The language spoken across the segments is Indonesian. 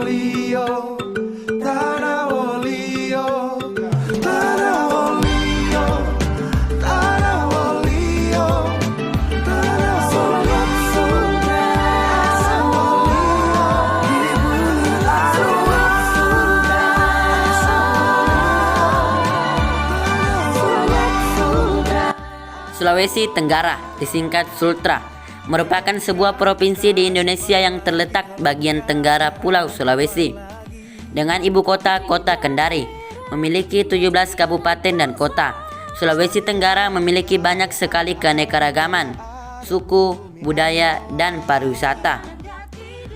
Wolio, Tanah Wolio, Tanah Wolio, Tanah Wolio, Tanah Sobat Sunda, ini bunyi Sobat Sunda, Sobat Sunda. Sulawesi Tenggara, disingkat Sultra, merupakan sebuah provinsi di Indonesia yang terletak bagian tenggara Pulau Sulawesi. Dengan ibu kota Kendari, memiliki 17 kabupaten dan kota. Sulawesi Tenggara memiliki banyak sekali keanekaragaman, suku, budaya, dan pariwisata.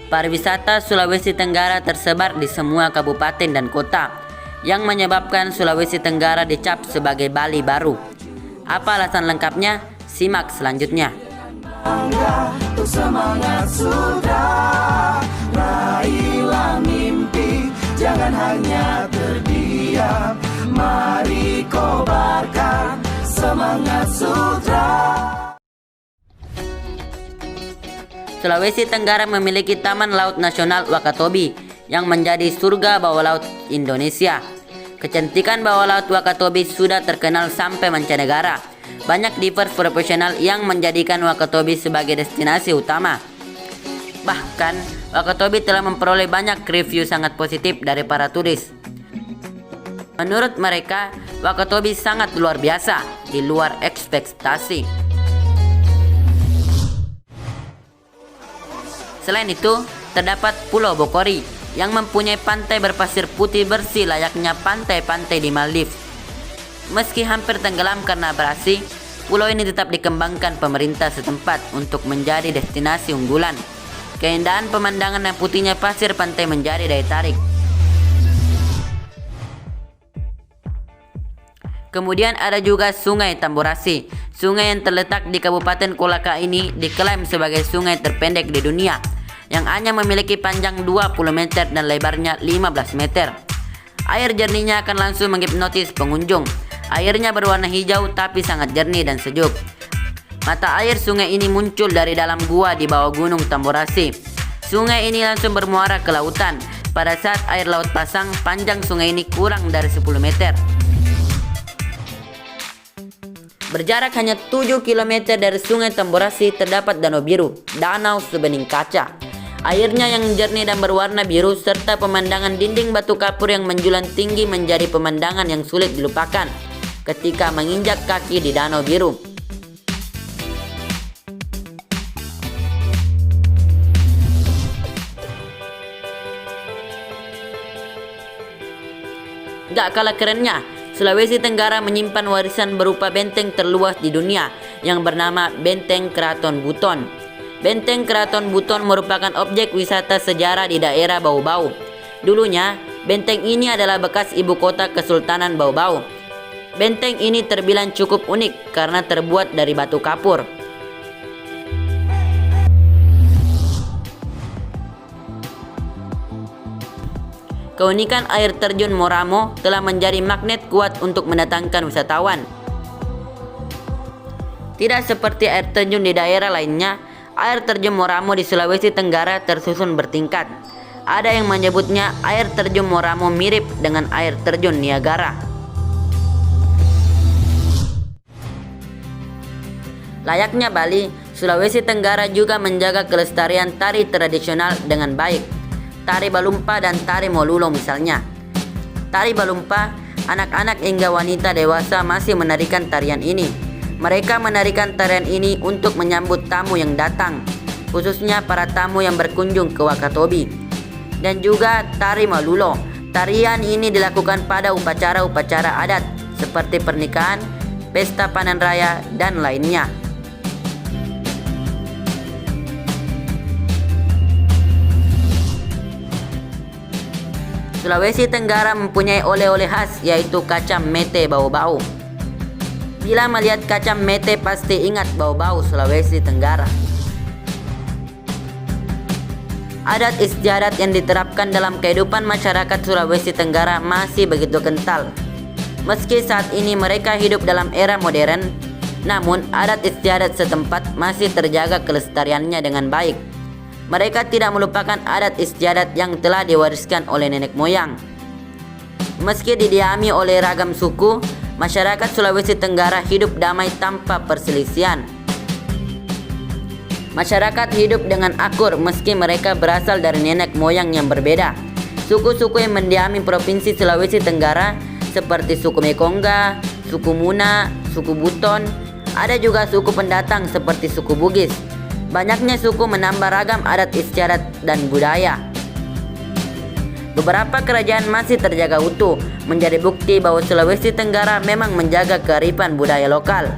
Pariwisata Sulawesi Tenggara tersebar di semua kabupaten dan kota, yang menyebabkan Sulawesi Tenggara dicap sebagai Bali baru. Apa alasan lengkapnya? Simak selanjutnya. Untuk semangat sudah, raihlah mimpi, jangan hanya terdiam. Mari kobarkan semangat sudah. Sulawesi Tenggara memiliki Taman Laut Nasional Wakatobi yang menjadi surga bawah laut Indonesia. Kecantikan bawah laut Wakatobi sudah terkenal sampai mancanegara. Banyak divers profesional yang menjadikan Wakatobi sebagai destinasi utama. Bahkan, Wakatobi telah memperoleh banyak review sangat positif dari para turis. Menurut mereka, Wakatobi sangat luar biasa, di luar ekspektasi. Selain itu, terdapat Pulau Bokori yang mempunyai pantai berpasir putih bersih layaknya pantai-pantai di Maldives. Meski hampir tenggelam karena abrasi, pulau ini tetap dikembangkan pemerintah setempat untuk menjadi destinasi unggulan. Keindahan pemandangan dan putihnya pasir pantai menjadi daya tarik. Kemudian ada juga Sungai Tamborasi. Sungai yang terletak di Kabupaten Kolaka ini diklaim sebagai sungai terpendek di dunia, yang hanya memiliki panjang 20 meter dan lebarnya 15 meter. Air jernihnya akan langsung menghipnotis pengunjung. Airnya berwarna hijau tapi sangat jernih dan sejuk. Mata air sungai ini muncul dari dalam gua di bawah Gunung Tamborasi. Sungai ini langsung bermuara ke lautan. Pada saat air laut pasang, panjang sungai ini kurang dari 10 meter. Berjarak hanya 7 km dari Sungai Tamborasi terdapat Danau Biru, danau sebening kaca. Airnya yang jernih dan berwarna biru serta pemandangan dinding batu kapur yang menjulang tinggi menjadi pemandangan yang sulit dilupakan ketika menginjak kaki di Danau Biru. Gak kalah kerennya, Sulawesi Tenggara menyimpan warisan berupa benteng terluas di dunia yang bernama Benteng Keraton Buton. Benteng Keraton Buton merupakan objek wisata sejarah di daerah Bau-Bau. Dulunya, benteng ini adalah bekas ibu kota Kesultanan Bau-Bau. Benteng ini terbilang cukup unik karena terbuat dari batu kapur. Keunikan air terjun Moramo telah menjadi magnet kuat untuk mendatangkan wisatawan. Tidak seperti air terjun di daerah lainnya, air terjun Moramo di Sulawesi Tenggara tersusun bertingkat. Ada yang menyebutnya air terjun Moramo mirip dengan air terjun Niagara. Layaknya Bali, Sulawesi Tenggara juga menjaga kelestarian tari tradisional dengan baik. Tari Balumpa dan Tari Molulo misalnya. Tari Balumpa, anak-anak hingga wanita dewasa masih menarikan tarian ini. Mereka menarikan tarian ini untuk menyambut tamu yang datang, khususnya para tamu yang berkunjung ke Wakatobi. Dan juga Tari Molulo. Tarian ini dilakukan pada upacara-upacara adat seperti pernikahan, pesta panen raya, dan lainnya. Sulawesi Tenggara mempunyai oleh-oleh khas yaitu kacang mete Bau-Bau. Bila melihat kacang mete pasti ingat Bau-Bau Sulawesi Tenggara. Adat istiadat yang diterapkan dalam kehidupan masyarakat Sulawesi Tenggara masih begitu kental. Meski saat ini mereka hidup dalam era modern, namun adat istiadat setempat masih terjaga kelestariannya dengan baik. Mereka tidak melupakan adat istiadat yang telah diwariskan oleh nenek moyang. Meski didiami oleh ragam suku, masyarakat Sulawesi Tenggara hidup damai tanpa perselisihan. Masyarakat hidup dengan akur meski mereka berasal dari nenek moyang yang berbeda. Suku-suku yang mendiami Provinsi Sulawesi Tenggara seperti suku Mekongga, suku Muna, suku Buton, ada juga suku pendatang seperti suku Bugis. Banyaknya suku menambah ragam adat istiadat dan budaya. Beberapa kerajaan masih terjaga utuh, menjadi bukti bahwa Sulawesi Tenggara memang menjaga kearifan budaya lokal.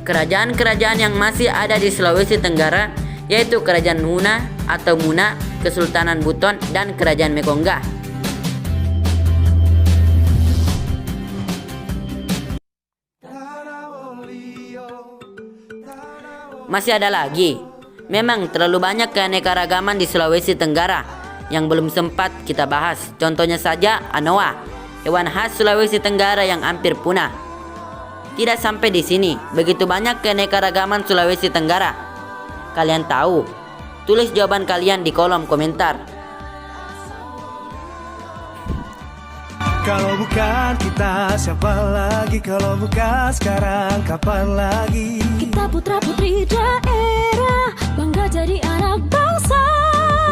Kerajaan-kerajaan yang masih ada di Sulawesi Tenggara yaitu Kerajaan Muna atau Muna, Kesultanan Buton, dan Kerajaan Mekongga. Masih ada lagi. Memang terlalu banyak keanekaragaman di Sulawesi Tenggara yang belum sempat kita bahas. Contohnya saja anoa, hewan khas Sulawesi Tenggara yang hampir punah. Tidak sampai di sini, begitu banyak keanekaragaman Sulawesi Tenggara. Kalian tahu? Tulis jawaban kalian di kolom komentar. Kalau bukan kita, siapa lagi? Kalau bukan sekarang, kapan lagi? Kita putra putri daerah, bangga jadi anak bangsa.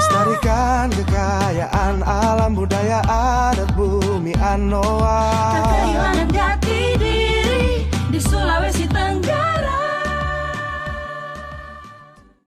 Lestarikan kekayaan alam budaya adat bumi Anoa.